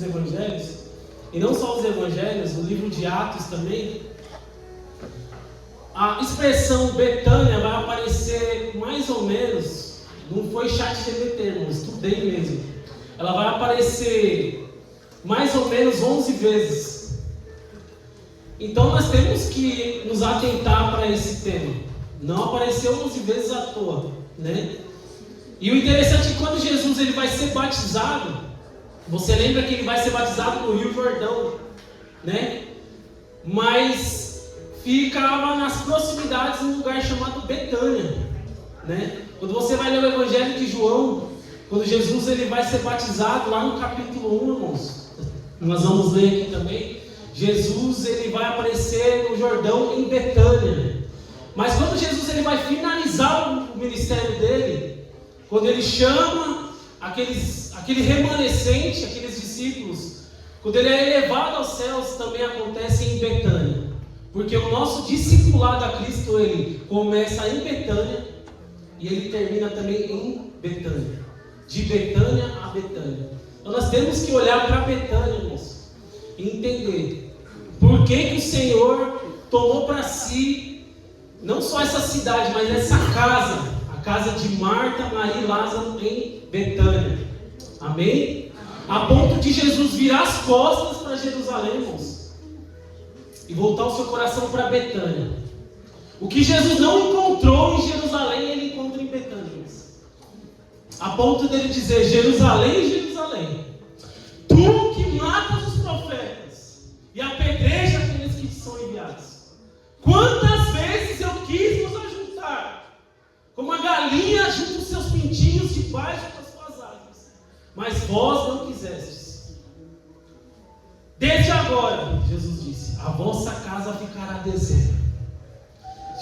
Evangelhos, e não só os evangelhos, o livro de Atos também, a expressão Betânia vai aparecer mais ou menos, não foi chat GPT, não, estudei mesmo, ela vai aparecer mais ou menos 11 vezes. Então nós temos que nos atentar para esse tema. Não apareceu 11 vezes à toa, né? E o interessante é que quando Jesus ele vai ser batizado, você lembra que ele vai ser batizado no Rio Jordão, né? Mas ficava nas proximidades de um lugar chamado Betânia, né? Quando você vai ler o Evangelho de João, quando Jesus ele vai ser batizado lá no capítulo 1, irmãos, nós vamos ler aqui também, Jesus ele vai aparecer no Jordão em Betânia. Mas quando Jesus ele vai finalizar o ministério dele, quando ele chama aquele remanescente, aqueles discípulos, quando ele é elevado aos céus, também acontece em Betânia. Porque o nosso discipulado a Cristo, ele começa em Betânia e ele termina também em Betânia. De Betânia a Betânia. Então nós temos que olhar para Betânia, irmãos, e entender por que o Senhor tomou para si, não só essa cidade, mas essa casa, a casa de Marta, Maria e Lázaro em Betânia. Amém? A ponto de Jesus virar as costas para Jerusalém, irmãos, e voltar o seu coração para Betânia. O que Jesus não encontrou em Jerusalém, ele encontra em Betânia, irmãos. A ponto dele dizer: Jerusalém, Jerusalém, tu que matas os profetas e apedreja aqueles que te são enviados. Quantas vezes eu quis vos ajuntar, como a galinha junta os seus pintinhos debaixo das suas asas, mas vós não quisestes. Desde agora, Jesus disse, a vossa casa ficará deserta.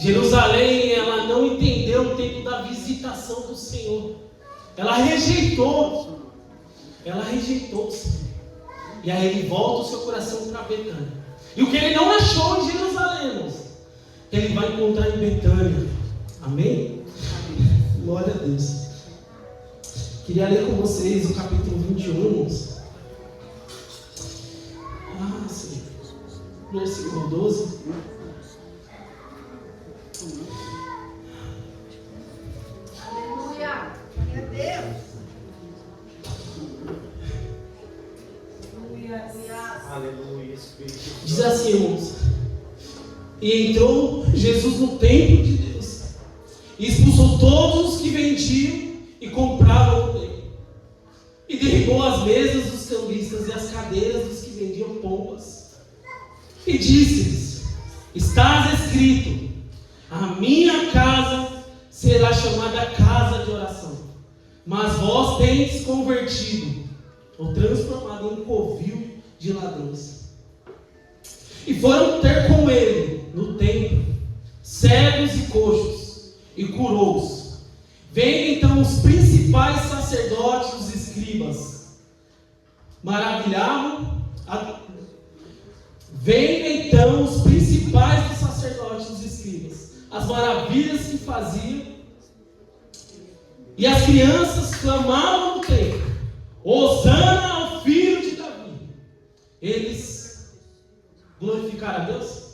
Jerusalém, ela não entendeu o tempo da visitação do Senhor. Ela rejeitou. E aí ele volta o seu coração para Betânia. E o que ele não achou em Jerusalém, irmãos, ele vai encontrar em Betânia. Amém? Glória a Deus. Queria ler com vocês o capítulo 21, irmãos. Sim. Versículo 12. Aleluia. Glória a Deus. Aleluia, Espírito. Diz assim, irmãos: e entrou Jesus no templo de Deus, e expulsou todos os que vendiam e compravam no templo, e derribou as mesas dos cambistas e as cadeiras dos que vendiam pompas, e disse-lhes: está escrito, a minha casa será chamada casa de oração, mas vós tendes convertido ou transformado em covil de ladrões. E foram ter com ele no templo cegos e coxos, e curou-os. Vêm então os principais sacerdotes, os escribas, Vêm então os principais dos sacerdotes, os escribas, as maravilhas que faziam, e as crianças clamavam no templo: Hosana ao filho de Davi. Eles glorificaram a Deus?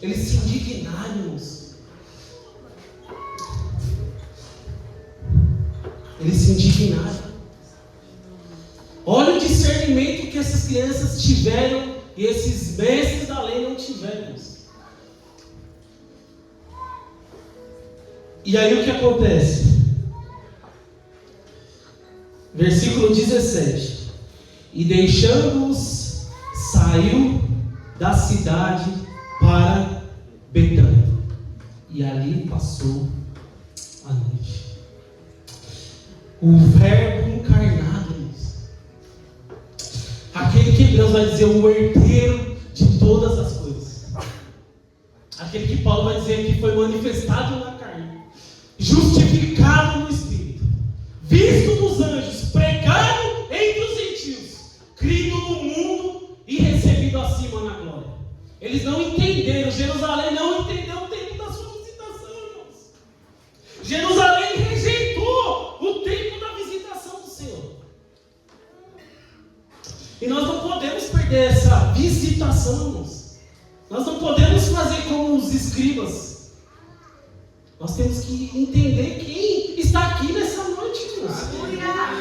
Eles se indignaram, irmãos. Eles se indignaram. Olha o discernimento que essas crianças tiveram e esses mestres da lei não tiveram, irmãos. E aí o que acontece? Versículo 17. E deixando-os, saiu da cidade para Betânia, e ali passou a noite. O verbo encarnado, irmãos. Aquele que Deus vai dizer o herdeiro de todas as coisas. Aquele que Paulo vai dizer que foi manifestado na carne, justificado no Espírito, visto dos anjos, pregado entre os gentios, crido no mundo e recebido acima na glória. Eles não entenderam, Jerusalém não entendeu o tempo da sua visitação, irmãos. Jerusalém rejeitou o tempo da visitação do Senhor. E nós não podemos perder essa visitação, irmãos. Nós não podemos fazer como os escribas. Nós temos que entender quem está aqui nessa noite, irmãos.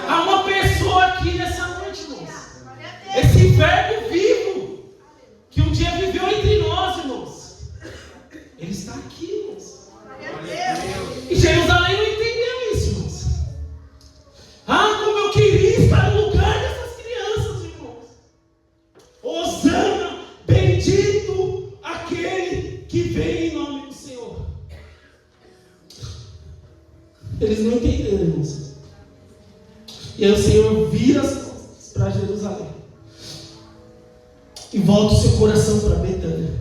Há uma pessoa aqui nessa noite, irmãos. Esse verbo vivo, que um dia viveu entre nós, irmãos. Ele está aqui, irmãos. E Jerusalém não entendeu isso, irmãos. Ah, como eu queria estar no lugar dessas crianças, irmãos. Hosana, bendito aquele que vem em nome do Senhor. Eles não entenderam, irmãos. E aí o Senhor vira as costas para Jerusalém e volta o seu coração para Betânia,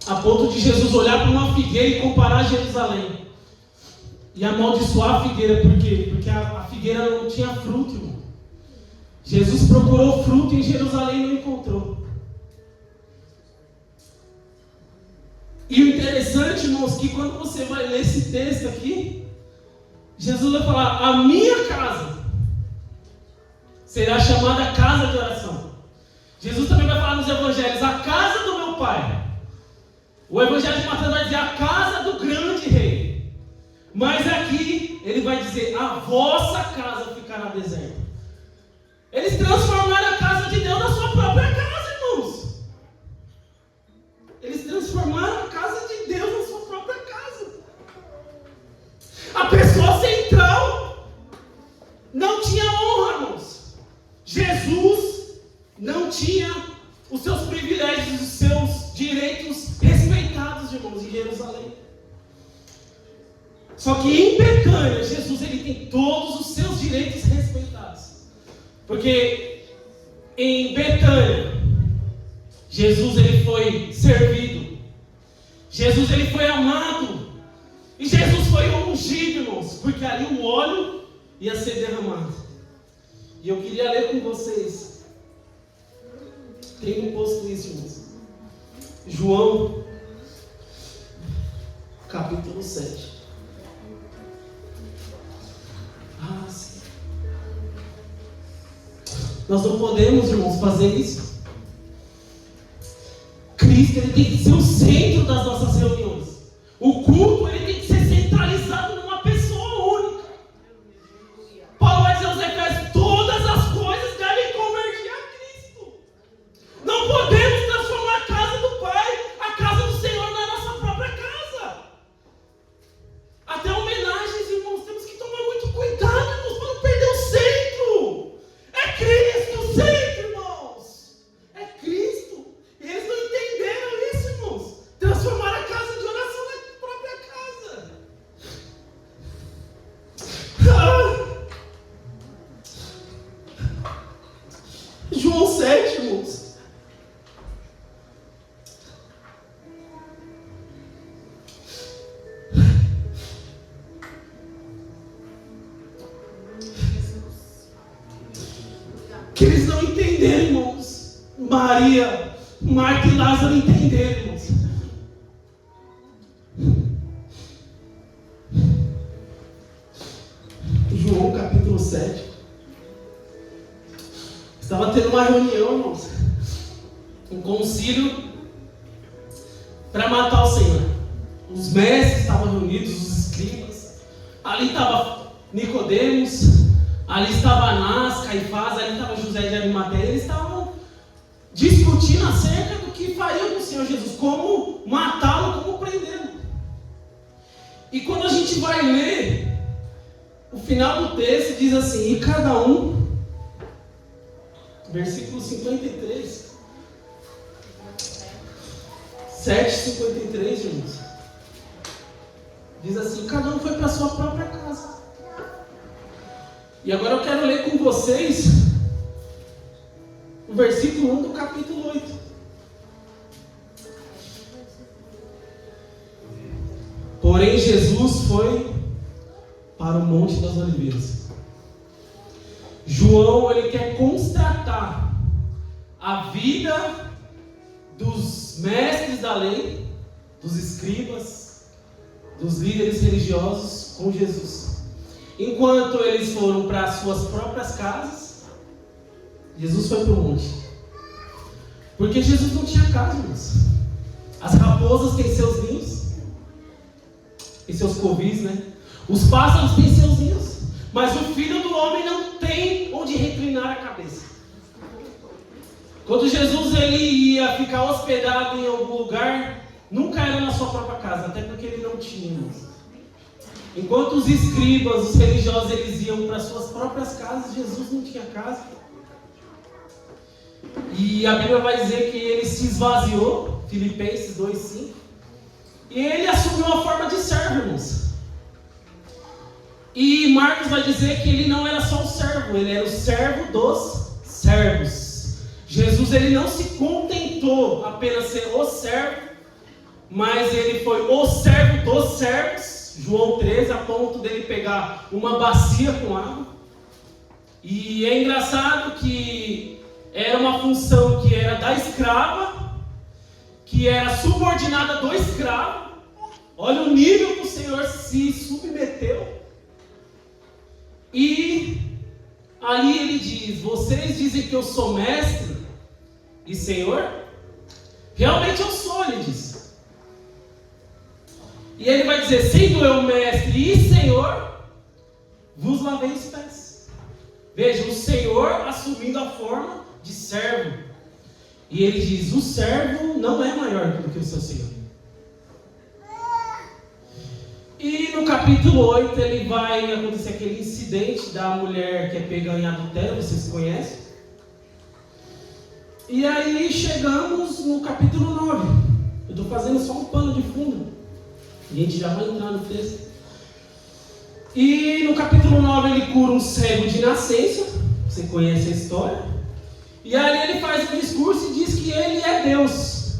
a ponto de Jesus olhar para uma figueira e comparar Jerusalém e amaldiçoar a figueira. Por quê? Porque a figueira não tinha fruto, irmão. Jesus procurou fruto em Jerusalém e não encontrou. E o interessante, irmãos, que quando você vai ler esse texto aqui, Jesus vai falar: a minha casa será chamada casa de oração. Jesus também vai falar nos evangelhos: a casa do meu pai. O evangelho de Mateus vai dizer: a casa do grande rei. Mas aqui ele vai dizer: a vossa casa ficará deserta. Eles transformaram a casa de Deus na sua própria casa, irmãos. Eles transformaram a casa de Deus na sua própria casa. A pessoa central não tinha honra, irmãos. Jesus não tinha os seus privilégios, os seus direitos respeitados, irmãos, em Jerusalém. Só que em Betânia, Jesus ele tem todos os seus direitos respeitados. Porque em Betânia, Jesus ele foi servido. Jesus ele foi amado. E Jesus foi ungido, irmãos, porque ali o óleo ia ser derramado. E eu queria ler com vocês. Tem um posto isso, irmãos. João, capítulo 7. Ah, sim. Nós não podemos, irmãos, fazer isso. Cristo ele tem que ser o centro das nossas reuniões. O culto ele tem que ser centralizado numa pessoa única. Paulo vai dizer aos Efésios: todas as coisas devem convergir a Cristo. Não podemos transformar a casa do Pai, a casa do Senhor, na nossa própria casa. Até homenagens, irmãos, temos que tomar muito cuidado, irmãos, para não perder o centro. É Cristo o centro, irmãos. É Cristo. E eles não entenderam isso, irmãos. Transformar a casa de oração na própria casa. João 7, irmãos. Que eles não entenderam, irmãos. Maria, Marta e Lázaro entenderam, irmãos. João capítulo 7. Estava tendo uma reunião, irmãos. Um concílio para matar o Senhor. Os mestres estavam reunidos, os escribas. Ali estava Nicodemos. Ali estava Anás, Caifás, ali estava José de Arimateia. Eles estavam discutindo acerca do que fariam com o Senhor Jesus, como matá-lo, como prendê-lo. E quando a gente vai ler, o final do texto diz assim: e cada um, versículo 53, 7:53, irmãos, diz assim: cada um foi para a sua própria casa. E agora eu quero ler com vocês o versículo 1 do capítulo 8. Porém Jesus foi para o Monte das Oliveiras. João ele quer constatar a vida dos mestres da lei, dos escribas, dos líderes religiosos com Jesus. Enquanto eles foram para as suas próprias casas, Jesus foi para o monte. Porque Jesus não tinha casa, irmãos. As raposas têm seus ninhos, têm seus covis, né? Os pássaros têm seus ninhos. Mas o Filho do Homem não tem onde reclinar a cabeça. Quando Jesus ele ia ficar hospedado em algum lugar, nunca era na sua própria casa, até porque ele não tinha, irmãos. Enquanto os escribas, os religiosos, eles iam para suas próprias casas, Jesus não tinha casa. E a Bíblia vai dizer que ele se esvaziou, Filipenses 2,5. E ele assumiu a forma de servo, irmãos. E Marcos vai dizer que ele não era só um servo, ele era o servo dos servos. Jesus ele não se contentou apenas ser o servo, mas ele foi o servo dos servos. João 13, a ponto dele pegar uma bacia com água. E é engraçado que era uma função que era da escrava, que era subordinada do escravo. Olha o nível que o Senhor se submeteu. E ali ele diz: vocês dizem que eu sou mestre e Senhor? Realmente eu sou, ele diz. E ele vai dizer: sendo eu mestre e Senhor, vos lavei os pés. Veja, o Senhor assumindo a forma de servo. E ele diz: o servo não é maior do que o seu Senhor. E no capítulo 8 ele vai acontecer aquele incidente da mulher que é pega em adultério, vocês conhecem. E aí chegamos no capítulo 9. Eu estou fazendo só um pano de fundo. A gente já vai entrar no texto. E no capítulo 9 ele cura um cego de nascença. Você conhece a história. E aí ele faz um discurso e diz que ele é Deus.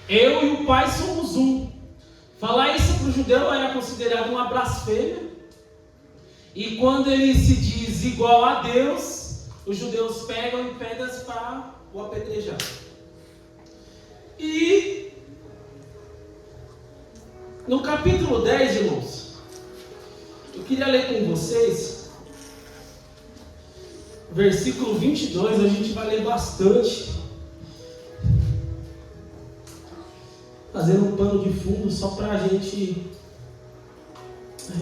Eu e o Pai somos um. Falar isso para o judeu era considerado uma blasfêmia. E quando ele se diz igual a Deus, os judeus pegam em pedras para o apedrejar. E no capítulo 10, irmãos, eu queria ler com vocês versículo 22, a gente vai ler bastante, fazendo um pano de fundo só para a gente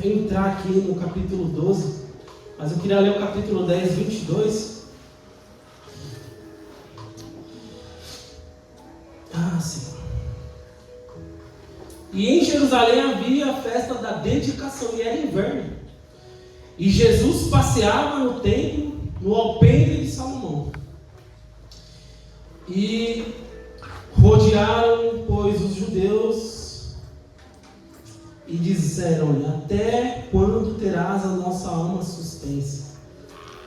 entrar aqui no capítulo 12, mas eu queria ler o capítulo 10, 22. Sim. E em Jerusalém havia a festa da dedicação, e era inverno. E Jesus passeava no templo, no alpendre de Salomão. E rodearam, pois, os judeus e disseram-lhe: até quando terás a nossa alma suspensa?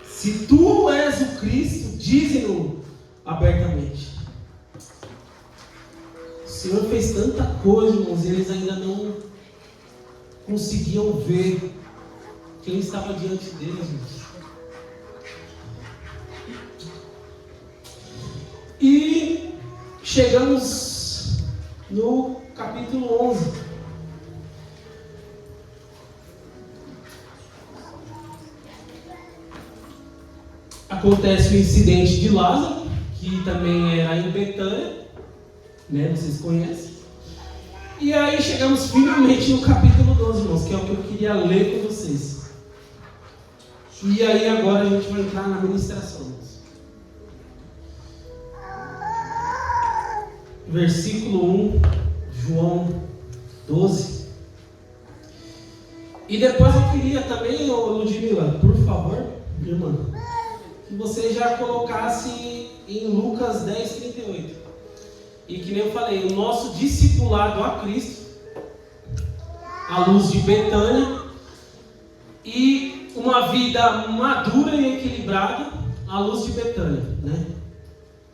Se tu és o Cristo, dize-no abertamente. O Senhor fez tanta coisa, irmãos, e eles ainda não conseguiam ver quem estava diante deles, irmãos. E chegamos no capítulo 11. Acontece o incidente de Lázaro, que também era em Betânia, né? Vocês conhecem. E aí chegamos finalmente no capítulo 12, irmãos, que é o que eu queria ler com vocês. E aí agora a gente vai entrar na ministração, irmãos. Versículo 1, João 12. E depois eu queria também, Ludmila, por favor, irmã, que você já colocasse em Lucas 10, 38. E que nem eu falei, o nosso discipulado a Cristo, à luz de Betânia, e uma vida madura e equilibrada à luz de Betânia, né?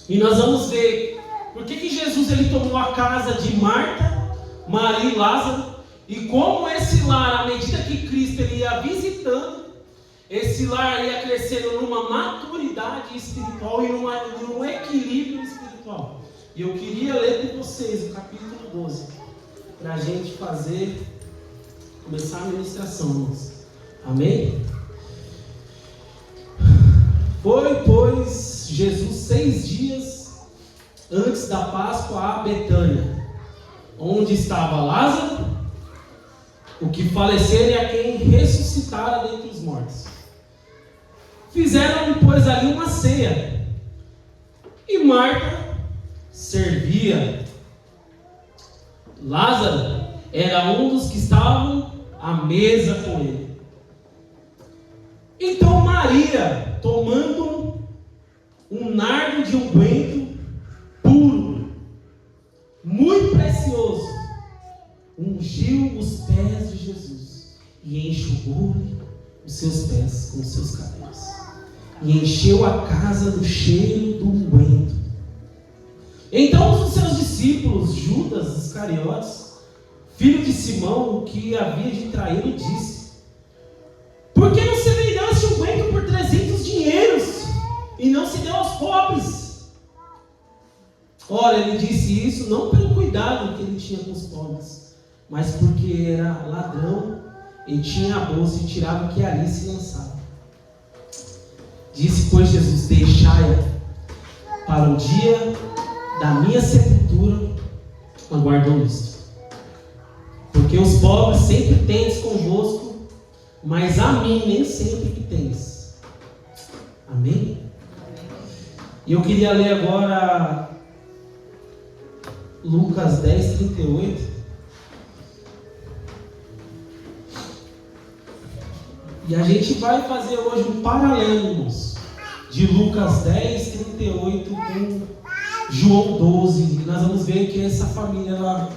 E nós vamos ver por que Jesus ele tomou a casa de Marta, Maria e Lázaro, e como esse lar, à medida que Cristo ele ia visitando, esse lar ia crescendo numa maturidade espiritual e num equilíbrio espiritual. E eu queria ler com vocês o capítulo 12, para a gente começar a ministração, irmãos. Amém? Foi, pois, Jesus 6 dias antes da Páscoa a Betânia, onde estava Lázaro, o que falecer e a quem ressuscitara dentre os mortos. Fizeram, pois, ali uma ceia, e Marta servia. Lázaro era um dos que estavam à mesa com ele. Então Maria, tomando um nardo de unguento puro, muito precioso, ungiu os pés de Jesus e enxugou-lhe os seus pés com os seus cabelos, e encheu a casa do cheiro do unguento. Então um dos seus discípulos, Judas Iscariotes, filho de Simão, que havia de traí-lo, disse: por que não se vendeu esse unguento por 300 dinheiros e não se deu aos pobres? Ora, ele disse isso não pelo cuidado que ele tinha com os pobres, mas porque era ladrão e tinha a bolsa e tirava o que ali se lançava. Disse, pois, Jesus: deixai-a, para o dia da minha sepultura aguardam isto. Porque os pobres sempre tendes convosco, mas a mim nem sempre que tens. Amém? E eu queria ler agora Lucas 10, 38. E a gente vai fazer hoje um paralelo, irmãos, de Lucas 10, 38 com João 12. E nós vamos ver que essa família, ela,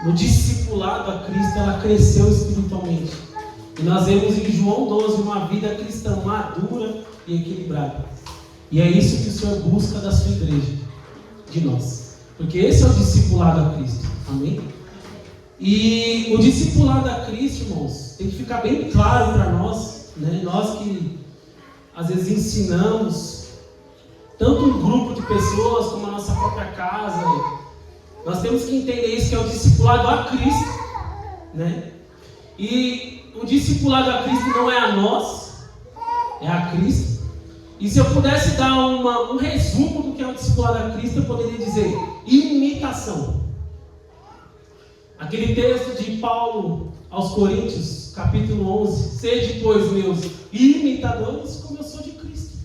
no discipulado a Cristo, ela cresceu espiritualmente. E nós vemos em João 12 uma vida cristã madura e equilibrada. E é isso que o Senhor busca da sua igreja, de nós. Porque esse é o discipulado a Cristo. Amém? E o discipulado a Cristo, irmãos, tem que ficar bem claro para nós, né? Nós que às vezes ensinamos tanto um grupo de pessoas como a nossa própria casa, nós temos que entender isso, que é o discipulado a Cristo, né? E o discipulado a Cristo não é a nós, é a Cristo. E se eu pudesse dar um resumo do que é o discipulado a Cristo, eu poderia dizer: imitação. Aquele texto de Paulo aos Coríntios, capítulo 11: sede, pois, meus imitadores, como eu sou de Cristo.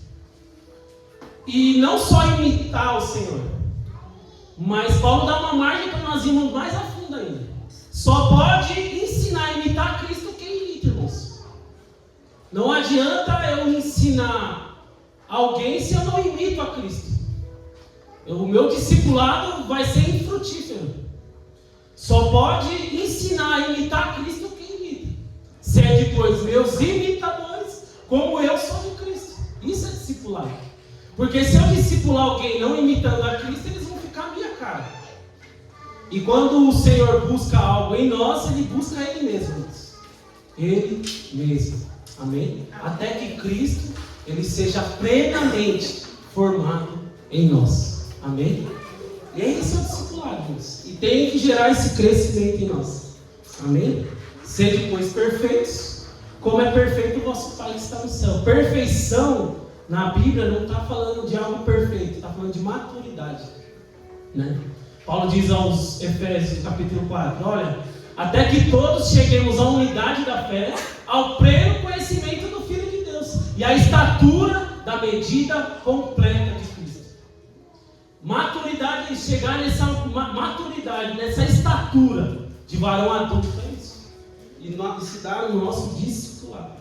E não só imitar o Senhor, mas Paulo dá uma margem para nós irmos mais a fundo ainda. Só pode ensinar a imitar Cristo quem imita, irmãos. Não adianta eu ensinar alguém se eu não imito a Cristo. O meu discipulado vai ser infrutífero. Só pode ensinar a imitar Cristo quem imita. Sede, pois, meus imitadores, como eu sou de Cristo. Isso é discipulado. Porque se eu discipular alguém não imitando a Cristo, eles vão ficar a minha cara. E quando o Senhor busca algo em nós, Ele busca Ele mesmo. Ele mesmo. Amém? Até que Cristo, Ele seja plenamente formado em nós. Amém? E esse é o discipulado, irmãos. E tem que gerar esse crescimento em nós. Amém? Sede, pois, perfeitos, como é perfeito o vosso Pai que está no céu. Perfeição, na Bíblia, não está falando de algo perfeito, está falando de maturidade, né? Paulo diz aos Efésios, capítulo 4, olha, até que todos cheguemos à unidade da fé, ao pleno conhecimento do Filho de Deus, e à estatura da medida completa de Cristo. Maturidade, chegar nessa maturidade, nessa estatura de varão adulto, é isso. E se dá no nosso discipulado.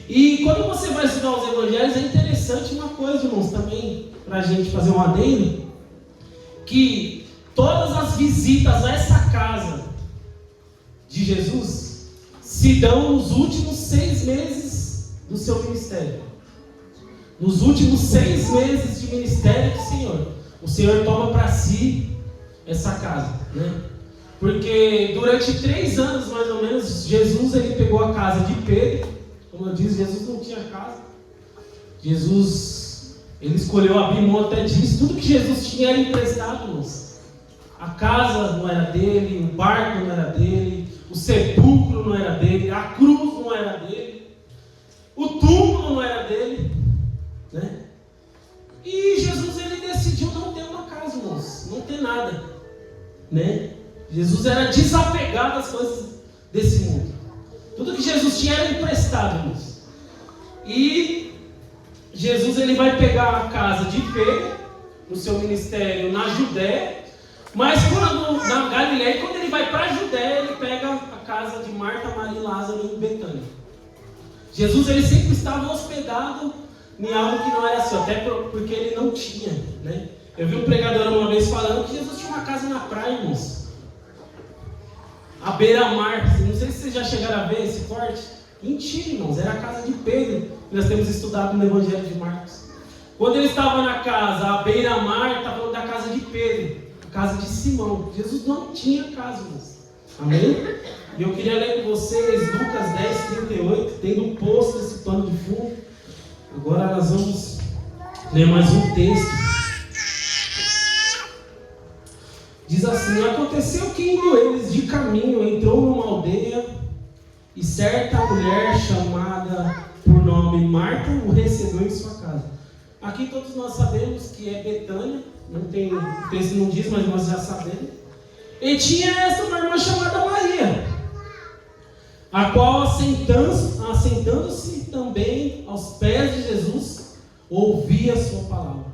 E quando você vai estudar os evangelhos, é interessante uma coisa, irmãos, também, para a gente fazer um adendo, que todas as visitas a essa casa de Jesus se dão nos últimos 6 meses do seu ministério. Nos últimos 6 meses de ministério do Senhor, o Senhor toma para si essa casa, né? Porque durante 3 anos, mais ou menos, Jesus ele pegou a casa de Pedro. Como eu disse, Jesus não tinha casa. Jesus, ele escolheu abrir mão até disso. Tudo que Jesus tinha era emprestado, irmãos. A casa não era dele, o barco não era dele, o sepulcro não era dele, a cruz não era dele, o túmulo não era dele, né? E não ter nada, né? Jesus era desapegado às coisas desse mundo. Tudo que Jesus tinha era emprestado, irmãos. E Jesus ele vai pegar a casa de Pedro no seu ministério na Judéia, mas na Galileia, quando ele vai para a Judéia, ele pega a casa de Marta, Maria e Lázaro em Betânia. Jesus ele sempre estava hospedado em algo que não era seu, até porque ele não tinha, né? Eu vi um pregador uma vez falando que Jesus tinha uma casa na praia, irmãos, à beira-mar. Não sei se vocês já chegaram a ver esse corte. Mentira, irmãos, era a casa de Pedro, que nós temos estudado no Evangelho de Marcos. Quando ele estava na casa à beira-mar, está falando da casa de Pedro, a casa de Simão. Jesus não tinha casa, irmãos. Amém? E eu queria ler com vocês Lucas 10:38, tendo um posto desse pano de fundo. Agora nós vamos ler mais um texto. Diz assim: aconteceu que indo eles de caminho, entrou numa aldeia, e certa mulher chamada por nome Marta o recebeu em sua casa. Aqui todos nós sabemos que é Betânia, não tem, o texto não diz, mas nós já sabemos. E tinha essa uma irmã chamada Maria, a qual assentando-se também aos pés de Jesus, ouvia a sua palavra.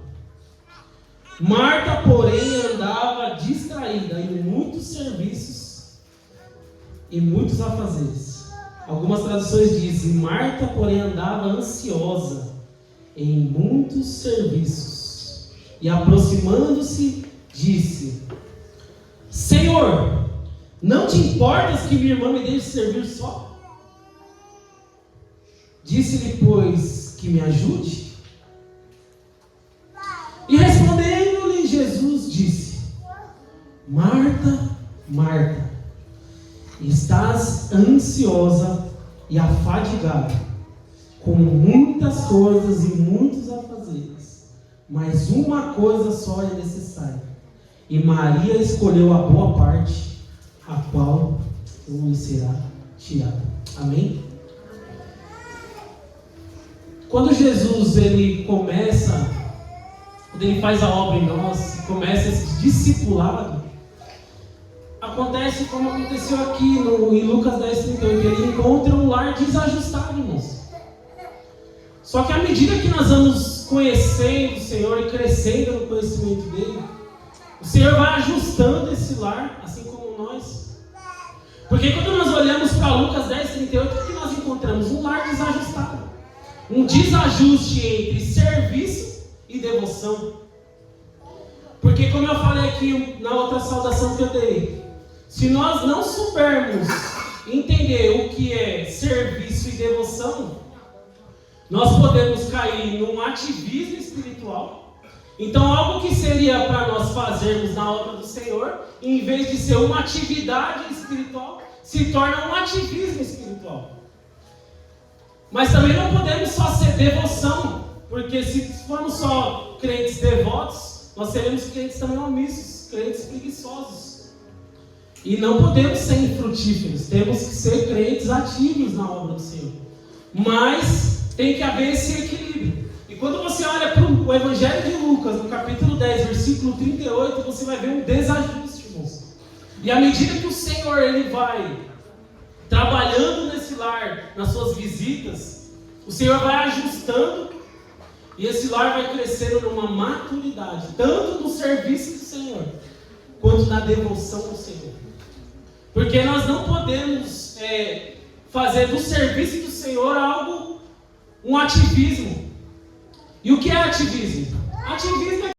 Marta, porém, andava distraída em muitos serviços e muitos afazeres. Algumas traduções dizem: Marta, porém, andava ansiosa em muitos serviços. E aproximando-se, disse: Senhor, não te importas que minha irmã me deixe servir só? Disse-lhe, pois, que me ajude? E respondendo-lhe, Jesus disse: Marta, Marta, estás ansiosa e afadigada com muitas coisas e muitos afazeres, mas uma coisa só é necessária. E Maria escolheu a boa parte, a qual não lhe será tirada. Amém? Quando Jesus ele faz a obra em nós, começa esse discipulado, acontece como aconteceu aqui em Lucas 10:38, ele encontra um lar desajustado, irmãos. Só que à medida que nós vamos conhecendo o Senhor e crescendo no conhecimento dele, o Senhor vai ajustando esse lar, assim como nós. Porque quando nós olhamos para Lucas 10:38, o que nós encontramos? Um lar desajustado. Um desajuste entre serviço e devoção. Porque como eu falei aqui na outra saudação que eu dei, se nós não soubermos entender o que é serviço e devoção, nós podemos cair num ativismo espiritual. Então algo que seria para nós fazermos na obra do Senhor, em vez de ser uma atividade espiritual, se torna um ativismo espiritual. Mas também não podemos só ser devoção, porque se formos só crentes devotos, nós seremos crentes também omissos, crentes preguiçosos. E não podemos ser infrutíferos, temos que ser crentes ativos na obra do Senhor. Mas tem que haver esse equilíbrio. E quando você olha para o Evangelho de Lucas, no capítulo 10, versículo 38, você vai ver um desajuste, irmãos. E à medida que o Senhor ele vai trabalhando nesse lar, nas suas visitas, o Senhor vai ajustando, e esse lar vai crescendo numa maturidade, tanto no serviço do Senhor, quanto na devoção ao Senhor. Porque nós não podemos fazer do serviço do Senhor algo, um ativismo. E o que é ativismo? Ativismo é